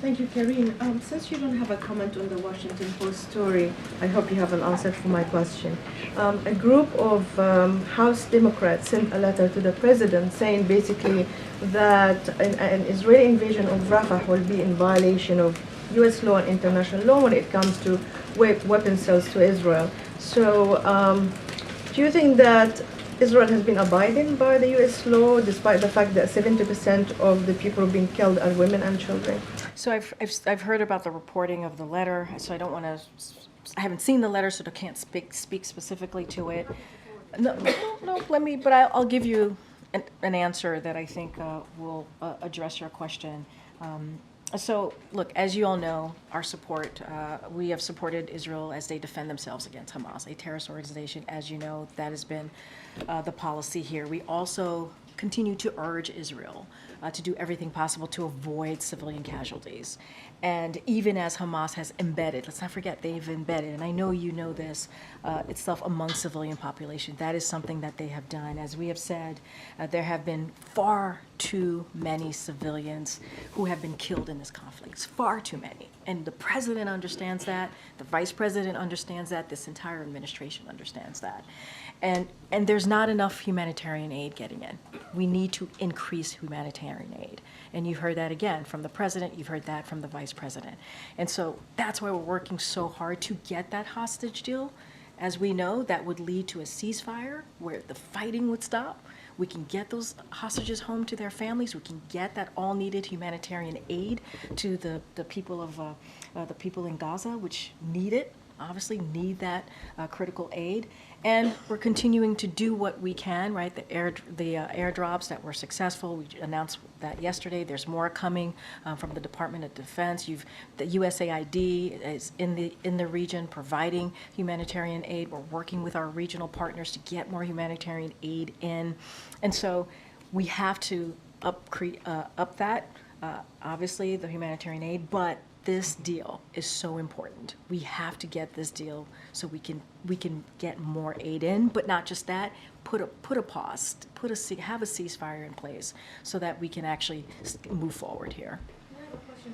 Thank you, Karine. Since you don't have a comment on the Washington Post story, I hope you have an answer for my question. A group of House Democrats sent a letter to the president saying basically that an Israeli invasion of Rafah will be in violation of U.S. law and international law when it comes to weapon sales to Israel. So do you think that Israel has been abiding by the U.S. law, despite the fact that 70% of the people being killed are women and children? So I've heard about the reporting of the letter. So I don't want to. I haven't seen the letter, so I can't speak specifically to it. No. Let me. But I'll give you an answer that I think will address your question. So, look, as you all know, our support, we have supported Israel as they defend themselves against Hamas, a terrorist organization. As you know, that has been the policy here. We also continue to urge Israel to do everything possible to avoid civilian casualties. And even as Hamas has embedded, let's not forget, they've embedded, and I know you know this, itself among civilian population. That is something that they have done. As we have said, there have been far too many civilians who have been killed in this conflict. It's far too many. And the president understands that, the vice president understands that, this entire administration understands that. And there's not enough humanitarian aid getting in. We need to increase humanitarian aid. And you've heard that again from the president, you've heard that from the vice president. And so that's why we're working so hard to get that hostage deal. As we know, that would lead to a ceasefire where the fighting would stop. We can get those hostages home to their families. We can get that all needed humanitarian aid to the people in Gaza, which need it. Obviously need that critical aid, and we're continuing to do what we can. Right, the airdrops that were successful. We announced that yesterday. There's more coming from the Department of Defense. The USAID is in the region providing humanitarian aid. We're working with our regional partners to get more humanitarian aid in, and so we have to up that. Obviously, the humanitarian aid, but this deal is so important. We have to get this deal so we can get more aid in, but not just that. Put a pause, have a ceasefire in place so that we can actually move forward here.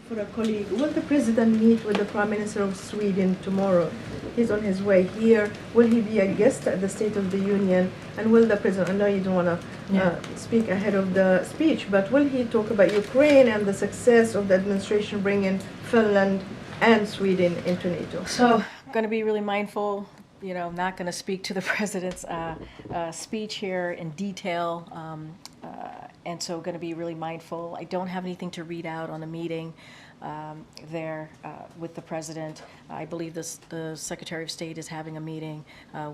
For a colleague, will the president meet with the Prime Minister of Sweden tomorrow? He's on his way here. Will he be a guest at the State of the Union? And will the president, I know you don't want to speak ahead of the speech, but will he talk about Ukraine and the success of the administration bringing Finland and Sweden into NATO? So I'm going to be really mindful. I'm not going to speak to the president's speech here in detail. And so going to be really mindful. I don't have anything to read out on a meeting there with the president. I believe the Secretary of State is having a meeting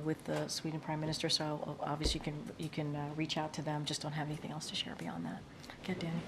with the Sweden Prime Minister, so obviously you can reach out to them. Just don't have anything else to share beyond that. Okay, Danny.